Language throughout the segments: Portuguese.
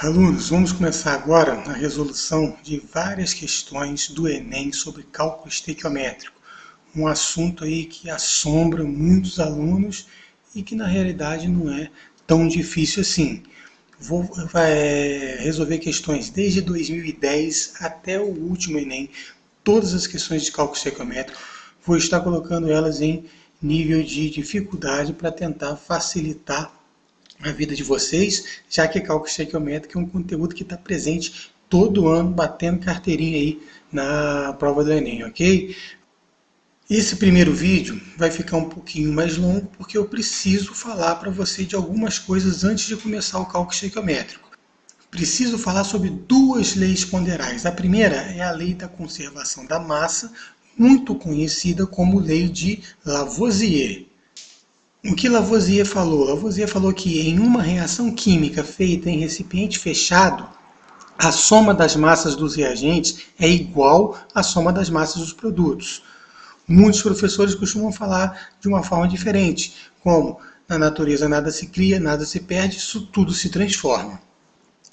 Alunos, vamos começar agora a resolução de várias questões do Enem sobre cálculo estequiométrico. Um assunto aí que assombra muitos alunos e que na realidade não é tão difícil assim. Vou resolver questões desde 2010 até o último Enem, todas as questões de cálculo estequiométrico. Vou estar colocando elas em nível de dificuldade para tentar facilitar a vida de vocês, já que cálculo estequiométrico é um conteúdo que está presente todo ano, batendo carteirinha aí na prova do Enem, ok? Esse primeiro vídeo vai ficar um pouquinho mais longo, porque eu preciso falar para você de algumas coisas antes de começar o cálculo estequiométrico. Preciso falar sobre duas leis ponderais. A primeira é a lei da conservação da massa, muito conhecida como lei de Lavoisier. O que Lavoisier falou? Lavoisier falou que em uma reação química feita em recipiente fechado, a soma das massas dos reagentes é igual à soma das massas dos produtos. Muitos professores costumam falar de uma forma diferente, como na natureza nada se cria, nada se perde, isso tudo se transforma.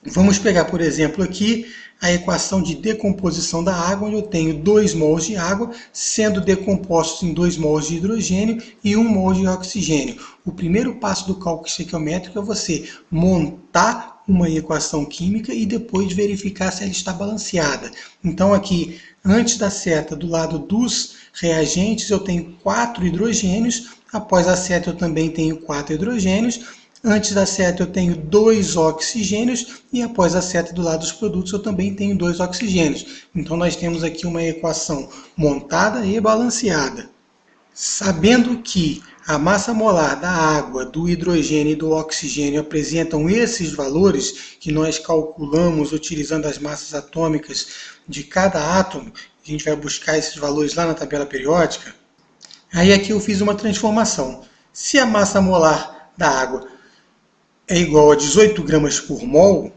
Vamos pegar, por exemplo, aqui a equação de decomposição da água, onde eu tenho 2 mols de água sendo decompostos em 2 mols de hidrogênio e 1 mol de oxigênio. O primeiro passo do cálculo estequiométrico é você montar uma equação química e depois verificar se ela está balanceada. Então aqui, antes da seta, do lado dos reagentes, eu tenho 4 hidrogênios, após a seta eu também tenho 4 hidrogênios, antes da seta eu tenho 2 oxigênios e após a seta do lado dos produtos eu também tenho 2 oxigênios. Então nós temos aqui uma equação montada e balanceada. Sabendo que a massa molar da água, do hidrogênio e do oxigênio apresentam esses valores que nós calculamos utilizando as massas atômicas de cada átomo, a gente vai buscar esses valores lá na tabela periódica, aí aqui eu fiz uma transformação. Se a massa molar da água é igual a 18 gramas por mol,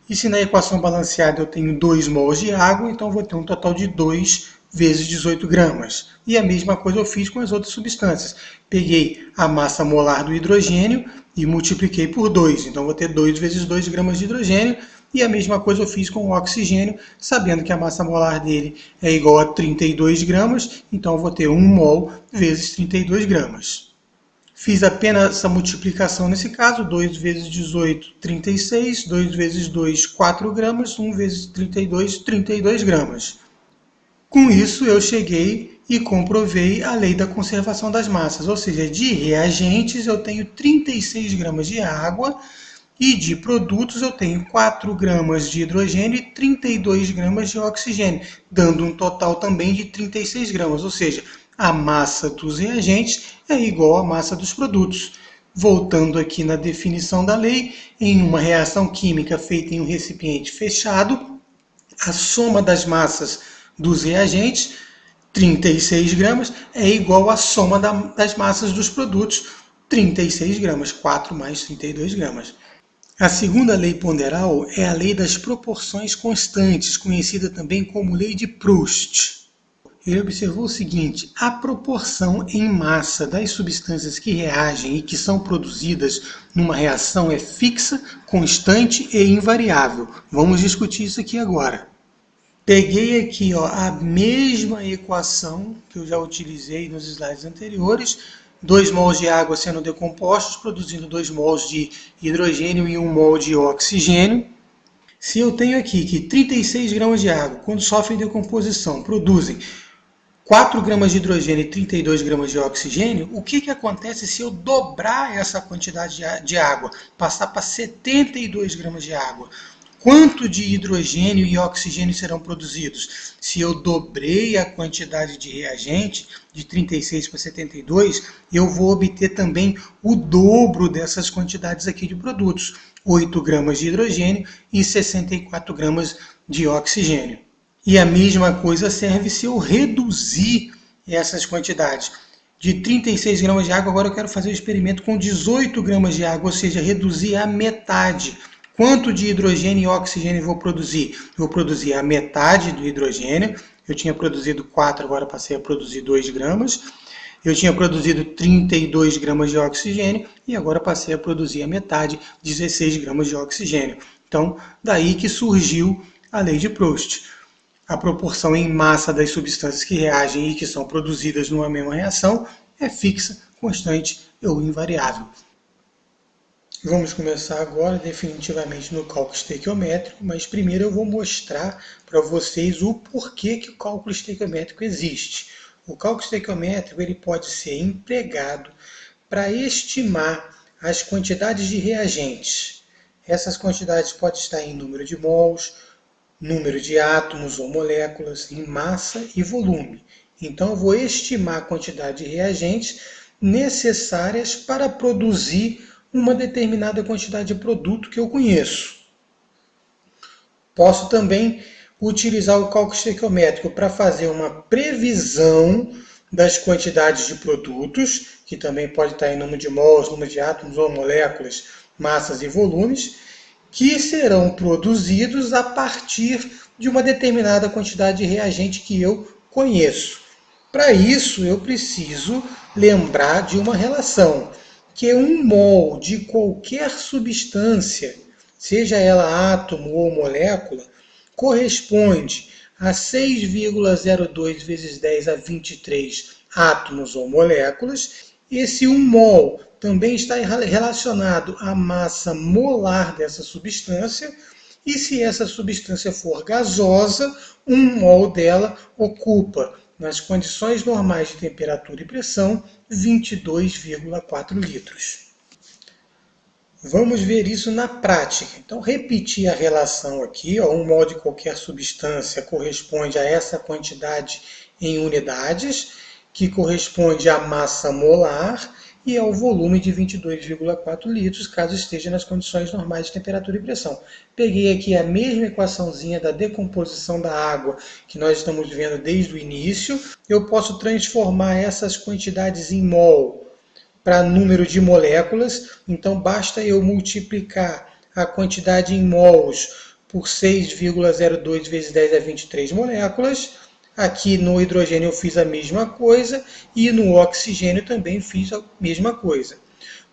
e se na equação balanceada eu tenho 2 mols de água, então eu vou ter um total de 2 vezes 18 gramas. E a mesma coisa eu fiz com as outras substâncias. Peguei a massa molar do hidrogênio e multipliquei por 2, então eu vou ter 2 vezes 2 gramas de hidrogênio, e a mesma coisa eu fiz com o oxigênio, sabendo que a massa molar dele é igual a 32 gramas, então eu vou ter 1 mol vezes 32 gramas. Fiz apenas essa multiplicação nesse caso, 2 vezes 18, 36, 2 vezes 2, 4 gramas, 1 vezes 32, 32 gramas. Com isso, eu cheguei e comprovei a lei da conservação das massas, ou seja, de reagentes eu tenho 36 gramas de água e de produtos eu tenho 4 gramas de hidrogênio e 32 gramas de oxigênio, dando um total também de 36 gramas, ou seja, a massa dos reagentes é igual à massa dos produtos. Voltando aqui na definição da lei, em uma reação química feita em um recipiente fechado, a soma das massas dos reagentes, 36 gramas, é igual à soma das massas dos produtos, 36 gramas, 4 mais 32 gramas. A segunda lei ponderal é a lei das proporções constantes, conhecida também como lei de Proust. Ele observou o seguinte: a proporção em massa das substâncias que reagem e que são produzidas numa reação é fixa, constante e invariável. Vamos discutir isso aqui agora. Peguei aqui a mesma equação que eu já utilizei nos slides anteriores, 2 mols de água sendo decompostos, produzindo 2 mols de hidrogênio e 1 mol de oxigênio. Se eu tenho aqui que 36 gramas de água, quando sofrem decomposição, produzem 4 gramas de hidrogênio e 32 gramas de oxigênio, o que acontece se eu dobrar essa quantidade de água, passar para 72 gramas de água? Quanto de hidrogênio e oxigênio serão produzidos? Se eu dobrei a quantidade de reagente, de 36 para 72, eu vou obter também o dobro dessas quantidades aqui de produtos, 8 gramas de hidrogênio e 64 gramas de oxigênio. E a mesma coisa serve se eu reduzir essas quantidades. De 36 gramas de água, agora eu quero fazer o experimento com 18 gramas de água, ou seja, reduzir a metade. Quanto de hidrogênio e oxigênio eu vou produzir? Eu vou produzir a metade do hidrogênio. Eu tinha produzido 4, agora passei a produzir 2 gramas. Eu tinha produzido 32 gramas de oxigênio e agora passei a produzir a metade, 16 gramas de oxigênio. Então, daí que surgiu a lei de Proust. A proporção em massa das substâncias que reagem e que são produzidas numa mesma reação é fixa, constante ou invariável. Vamos começar agora definitivamente no cálculo estequiométrico, mas primeiro eu vou mostrar para vocês o porquê que o cálculo estequiométrico existe. O cálculo estequiométrico ele pode ser empregado para estimar as quantidades de reagentes. Essas quantidades podem estar em número de mols, número de átomos ou moléculas, em massa e volume. Então eu vou estimar a quantidade de reagentes necessárias para produzir uma determinada quantidade de produto que eu conheço. Posso também utilizar o cálculo estequiométrico para fazer uma previsão das quantidades de produtos, que também pode estar em número de mols, número de átomos ou moléculas, massas e volumes, que serão produzidos a partir de uma determinada quantidade de reagente que eu conheço. Para isso, eu preciso lembrar de uma relação, que um mol de qualquer substância, seja ela átomo ou molécula, corresponde a 6,02 vezes 10 a 23 átomos ou moléculas. Esse 1 mol também está relacionado à massa molar dessa substância, e se essa substância for gasosa, 1 mol dela ocupa, nas condições normais de temperatura e pressão, 22,4 litros. Vamos ver isso na prática. Então, repetir a relação aqui, ó, 1 mol de qualquer substância corresponde a essa quantidade em unidades, que corresponde à massa molar e ao volume de 22,4 litros, caso esteja nas condições normais de temperatura e pressão. Peguei aqui a mesma equaçãozinha da decomposição da água que nós estamos vendo desde o início. Eu posso transformar essas quantidades em mol para número de moléculas, então basta eu multiplicar a quantidade em mols por 6,02 vezes 10 a 23 moléculas. Aqui no hidrogênio eu fiz a mesma coisa e no oxigênio também fiz a mesma coisa.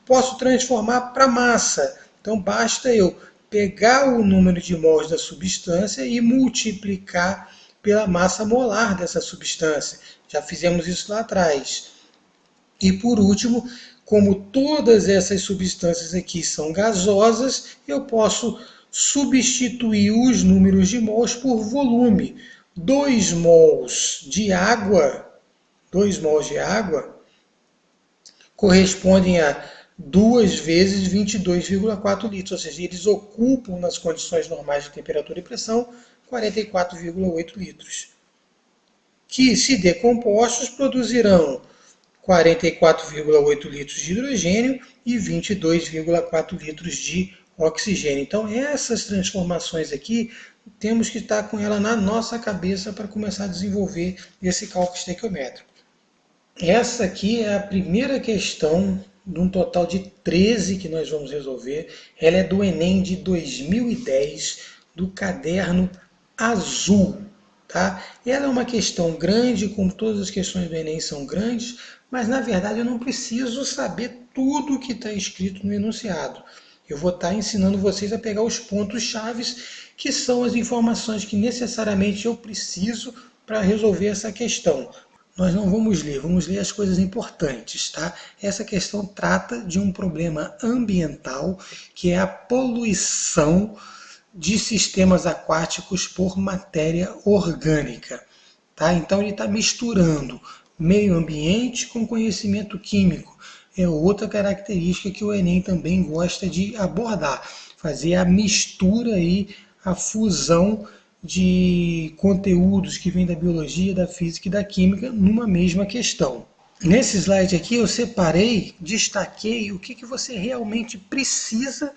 Posso transformar para massa, então basta eu pegar o número de mols da substância e multiplicar pela massa molar dessa substância. Já fizemos isso lá atrás. E por último, como todas essas substâncias aqui são gasosas, eu posso substituir os números de mols por volume. 2 mols de água correspondem a 2 vezes 22,4 litros, ou seja, eles ocupam nas condições normais de temperatura e pressão 44,8 litros, que se decompostos produzirão 44,8 litros de hidrogênio e 22,4 litros de oxigênio. Então, essas transformações aqui, temos que estar com ela na nossa cabeça para começar a desenvolver esse cálculo estequiométrico. Essa aqui é a primeira questão de um total de 13 que nós vamos resolver. Ela é do Enem de 2010, do caderno azul. Tá? Ela é uma questão grande, como todas as questões do Enem são grandes, mas na verdade eu não preciso saber tudo o que está escrito no enunciado. Eu vou estar ensinando vocês a pegar os pontos chaves, que são as informações que necessariamente eu preciso para resolver essa questão. Nós não vamos ler as coisas importantes, tá? Essa questão trata de um problema ambiental, que é a poluição de sistemas aquáticos por matéria orgânica. Tá? Então ele está misturando meio ambiente com conhecimento químico. É outra característica que o Enem também gosta de abordar, fazer a mistura aí, a fusão de conteúdos que vêm da biologia, da física e da química numa mesma questão. Nesse slide aqui eu separei, destaquei o que você realmente precisa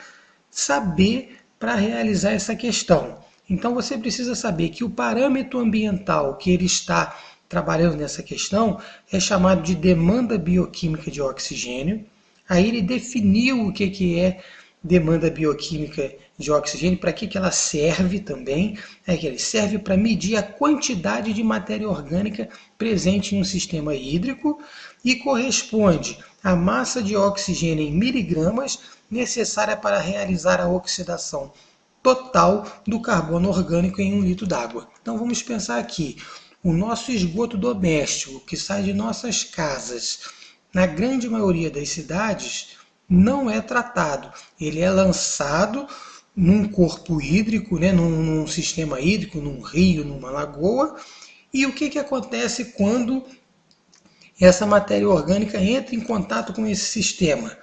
saber para realizar essa questão. Então você precisa saber que o parâmetro ambiental que ele está trabalhando nessa questão é chamado de demanda bioquímica de oxigênio. Aí ele definiu o que é demanda bioquímica de oxigênio, para que ela serve também. Que ele serve para medir a quantidade de matéria orgânica presente em um sistema hídrico e corresponde à massa de oxigênio em miligramas necessária para realizar a oxidação total do carbono orgânico em 1 litro d'água. Então vamos pensar aqui, o nosso esgoto doméstico que sai de nossas casas, na grande maioria das cidades, não é tratado. Ele é lançado num corpo hídrico, né, num sistema hídrico, num rio, numa lagoa. E o que acontece quando essa matéria orgânica entra em contato com esse sistema?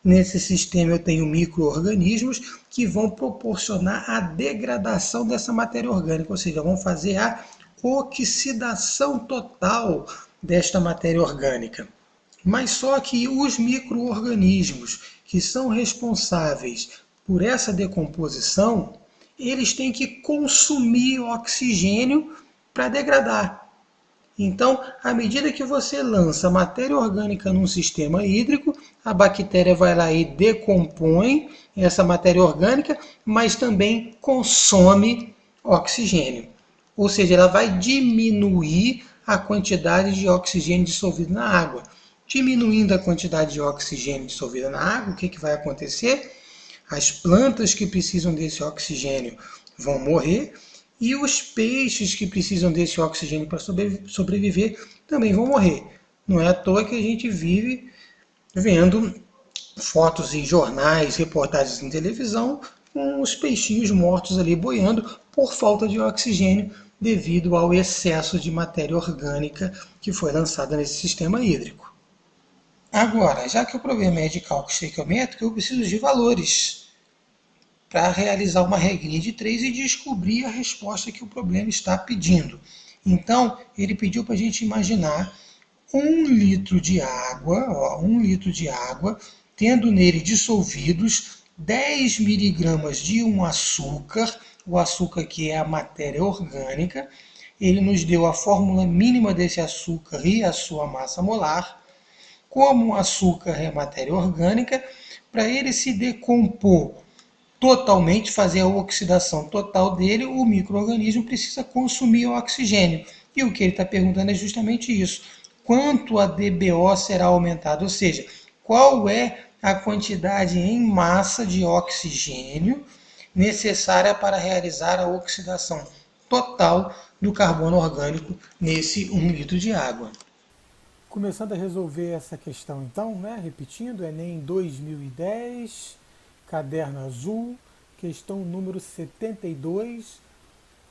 Nesse sistema eu tenho micro-organismos que vão proporcionar a degradação dessa matéria orgânica, ou seja, vão fazer a oxidação total desta matéria orgânica. Mas só que os micro-organismos que são responsáveis por essa decomposição, eles têm que consumir oxigênio para degradar. Então, à medida que você lança matéria orgânica num sistema hídrico, a bactéria vai lá e decompõe essa matéria orgânica, mas também consome oxigênio. Ou seja, ela vai diminuir a quantidade de oxigênio dissolvido na água. Diminuindo a quantidade de oxigênio dissolvida na água, o que vai acontecer? As plantas que precisam desse oxigênio vão morrer e os peixes que precisam desse oxigênio para sobreviver também vão morrer. Não é à toa que a gente vive vendo fotos em jornais, reportagens em televisão, com os peixinhos mortos ali boiando por falta de oxigênio devido ao excesso de matéria orgânica que foi lançada nesse sistema hídrico. Agora, já que o problema é de cálculo estequiométrico, eu preciso de valores para realizar uma regrinha de 3 e descobrir a resposta que o problema está pedindo. Então, ele pediu para a gente imaginar 1 litro de água, 1 litro de água, tendo nele dissolvidos 10 miligramas de um açúcar, o açúcar que é a matéria orgânica. Ele nos deu a fórmula mínima desse açúcar e a sua massa molar. Como o açúcar é matéria orgânica, para ele se decompor totalmente, fazer a oxidação total dele, o micro-organismo precisa consumir o oxigênio. E o que ele está perguntando é justamente isso. Quanto a DBO será aumentado? Ou seja, qual é a quantidade em massa de oxigênio necessária para realizar a oxidação total do carbono orgânico nesse 1 litro de água. Começando a resolver essa questão então, repetindo, Enem 2010, caderno azul, questão número 72.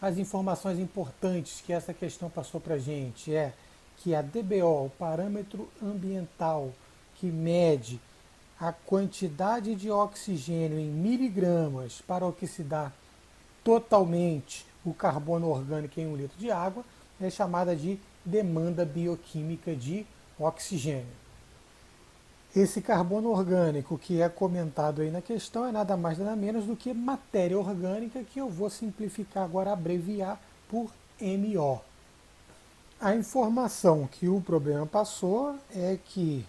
As informações importantes que essa questão passou para a gente é que a DBO, o parâmetro ambiental que mede a quantidade de oxigênio em miligramas para oxidar totalmente o carbono orgânico em 1 litro de água, é chamada de demanda bioquímica de oxigênio. Esse carbono orgânico que é comentado aí na questão é nada mais nada menos do que matéria orgânica, que eu vou simplificar agora, abreviar por MO. A informação que o problema passou é que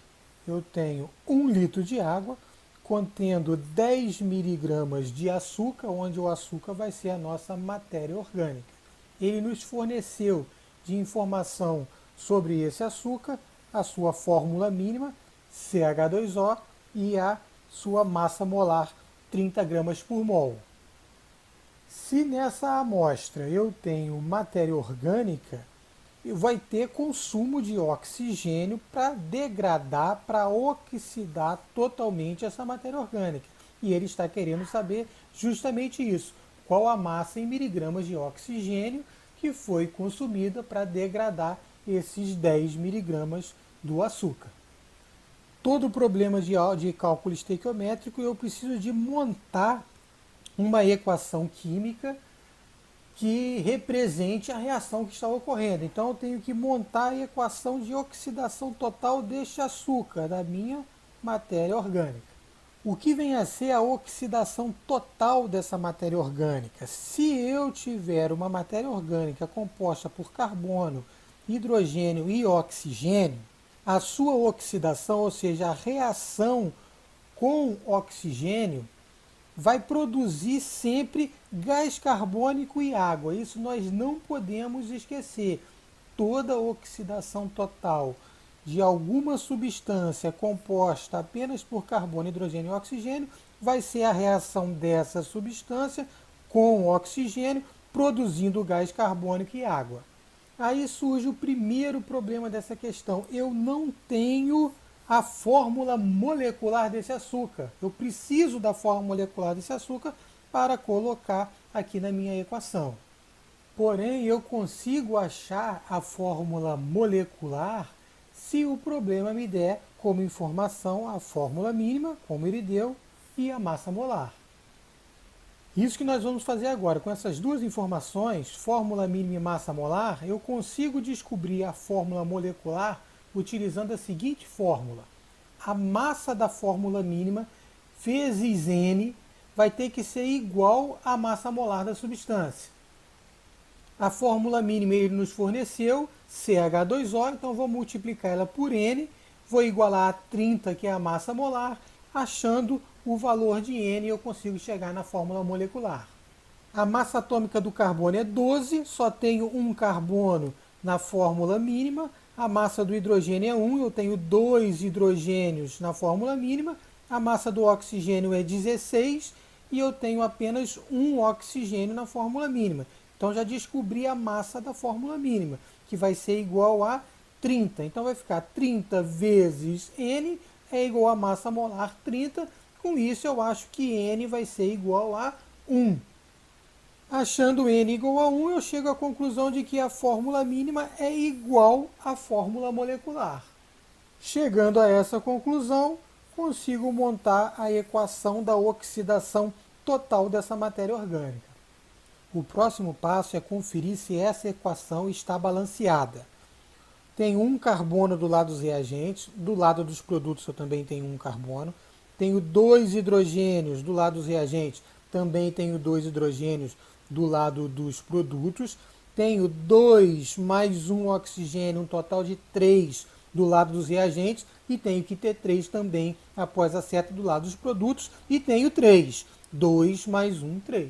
eu tenho 1 litro de água contendo 10 miligramas de açúcar, onde o açúcar vai ser a nossa matéria orgânica. Ele nos forneceu de informação sobre esse açúcar, a sua fórmula mínima, CH2O, e a sua massa molar, 30 gramas por mol. Se nessa amostra eu tenho matéria orgânica, vai ter consumo de oxigênio para degradar, para oxidar totalmente essa matéria orgânica. E ele está querendo saber justamente isso. Qual a massa em miligramas de oxigênio que foi consumida para degradar esses 10 miligramas do açúcar. Todo problema de cálculo estequiométrico eu preciso de montar uma equação química que represente a reação que está ocorrendo. Então eu tenho que montar a equação de oxidação total deste açúcar, da minha matéria orgânica. O que vem a ser a oxidação total dessa matéria orgânica? Se eu tiver uma matéria orgânica composta por carbono, hidrogênio e oxigênio, a sua oxidação, ou seja, a reação com oxigênio, vai produzir sempre gás carbônico e água. Isso nós não podemos esquecer. Toda oxidação total de alguma substância composta apenas por carbono, hidrogênio e oxigênio vai ser a reação dessa substância com oxigênio, produzindo gás carbônico e água. Aí surge o primeiro problema dessa questão. Eu não tenho a fórmula molecular desse açúcar. Eu preciso da fórmula molecular desse açúcar para colocar aqui na minha equação. Porém, eu consigo achar a fórmula molecular se o problema me der como informação a fórmula mínima, como ele deu, e a massa molar. Isso que nós vamos fazer agora. Com essas duas informações, fórmula mínima e massa molar, eu consigo descobrir a fórmula molecular utilizando a seguinte fórmula. A massa da fórmula mínima vezes N vai ter que ser igual à massa molar da substância. A fórmula mínima ele nos forneceu CH2O, então vou multiplicar ela por N, vou igualar a 30, que é a massa molar, achando o valor de N eu consigo chegar na fórmula molecular. A massa atômica do carbono é 12, só tenho um carbono na fórmula mínima. A massa do hidrogênio é 1, eu tenho 2 hidrogênios na fórmula mínima. A massa do oxigênio é 16 e eu tenho apenas um oxigênio na fórmula mínima. Então já descobri a massa da fórmula mínima, que vai ser igual a 30. Então vai ficar 30 vezes N é igual a massa molar 30. Com isso eu acho que N vai ser igual a 1. Achando N igual a 1, eu chego à conclusão de que a fórmula mínima é igual à fórmula molecular. Chegando a essa conclusão, consigo montar a equação da oxidação total dessa matéria orgânica. O próximo passo é conferir se essa equação está balanceada. Tem um carbono do lado dos reagentes, do lado dos produtos eu também tenho um carbono. Tenho 2 hidrogênios do lado dos reagentes, também tenho 2 hidrogênios do lado dos produtos. Tenho 2 mais um oxigênio, um total de 3 do lado dos reagentes. E tenho que ter 3 também após a seta do lado dos produtos. E tenho 3. 2 mais 1, 3.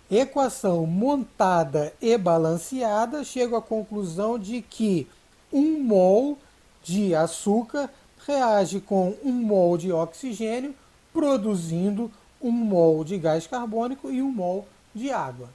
Equação montada e balanceada, chego à conclusão de que 1 mol de açúcar reage com 1 mol de oxigênio, produzindo 1 mol de gás carbônico e 1 mol de água.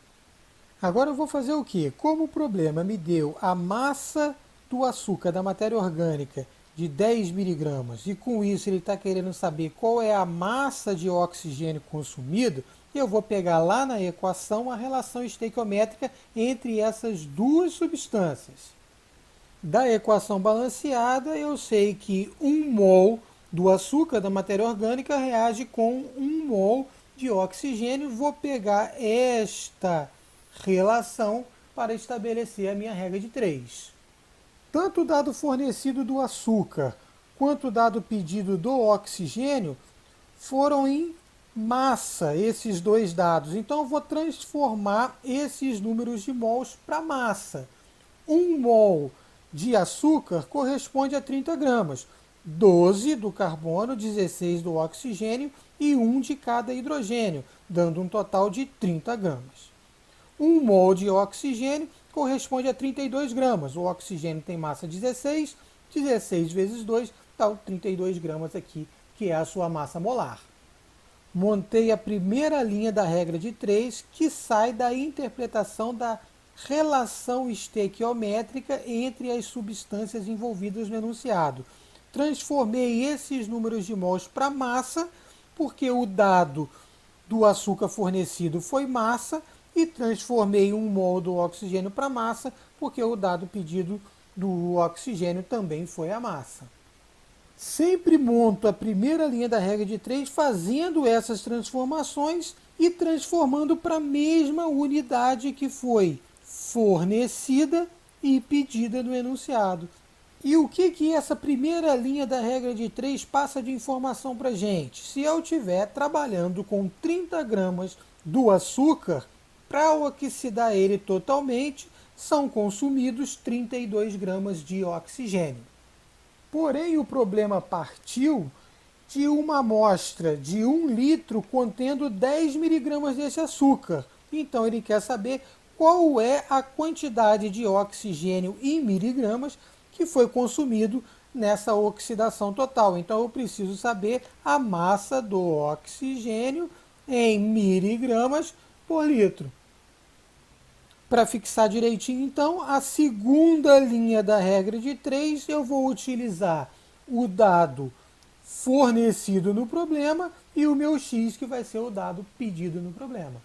Agora eu vou fazer o quê? Como o problema me deu a massa do açúcar da matéria orgânica de 10 miligramas e com isso ele está querendo saber qual é a massa de oxigênio consumido, eu vou pegar lá na equação a relação estequiométrica entre essas duas substâncias. Da equação balanceada, eu sei que 1 mol do açúcar da matéria orgânica reage com 1 mol de oxigênio. Vou pegar esta relação para estabelecer a minha regra de 3. Tanto o dado fornecido do açúcar quanto o dado pedido do oxigênio foram em massa, esses dois dados. Então eu vou transformar esses números de mols para massa. 1 mol de açúcar corresponde a 30 gramas. 12 do carbono, 16 do oxigênio e 1 de cada hidrogênio, dando um total de 30 gramas. 1 mol de oxigênio corresponde a 32 gramas. O oxigênio tem massa 16, 16 vezes 2 dá 32 gramas aqui, que é a sua massa molar. Montei a primeira linha da regra de 3, que sai da interpretação da relação estequiométrica entre as substâncias envolvidas no enunciado. Transformei esses números de mols para massa, porque o dado do açúcar fornecido foi massa, e transformei 1 mol do oxigênio para massa, porque o dado pedido do oxigênio também foi a massa. Sempre monto a primeira linha da regra de 3 fazendo essas transformações e transformando para a mesma unidade que foi fornecida e pedida no enunciado. E o que essa primeira linha da regra de 3 passa de informação para a gente? Se eu estiver trabalhando com 30 gramas do açúcar, para oxidar ele totalmente, são consumidos 32 gramas de oxigênio. Porém, o problema partiu de uma amostra de 1 litro contendo 10 miligramas desse açúcar. Então, ele quer saber qual é a quantidade de oxigênio em miligramas que foi consumido nessa oxidação total. Então, eu preciso saber a massa do oxigênio em miligramas, por litro. Para fixar direitinho, então, a segunda linha da regra de 3, eu vou utilizar o dado fornecido no problema e o meu x, que vai ser o dado pedido no problema.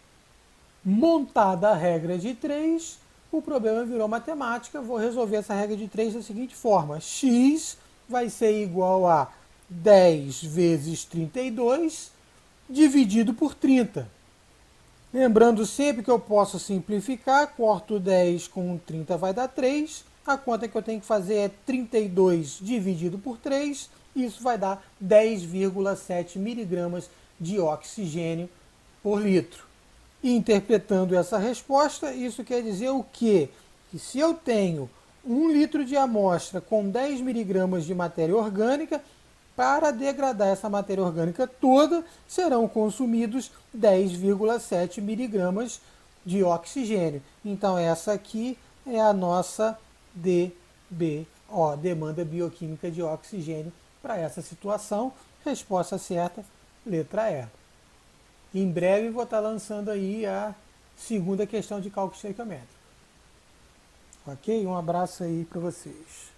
Montada a regra de 3, o problema virou matemática. Vou resolver essa regra de 3 da seguinte forma. X vai ser igual a 10 vezes 32 dividido por 30. Lembrando sempre que eu posso simplificar, corto 10 com 30 vai dar 3. A conta que eu tenho que fazer é 32 dividido por 3. Isso vai dar 10,7 miligramas de oxigênio por litro. E interpretando essa resposta, isso quer dizer o quê? Que se eu tenho 1 litro de amostra com 10 miligramas de matéria orgânica, para degradar essa matéria orgânica toda, serão consumidos 10,7 miligramas de oxigênio. Então, essa aqui é a nossa DBO, demanda bioquímica de oxigênio para essa situação. Resposta certa, letra E. Em breve vou estar lançando aí a segunda questão de cálculo estequiométrico. Ok? Um abraço aí para vocês.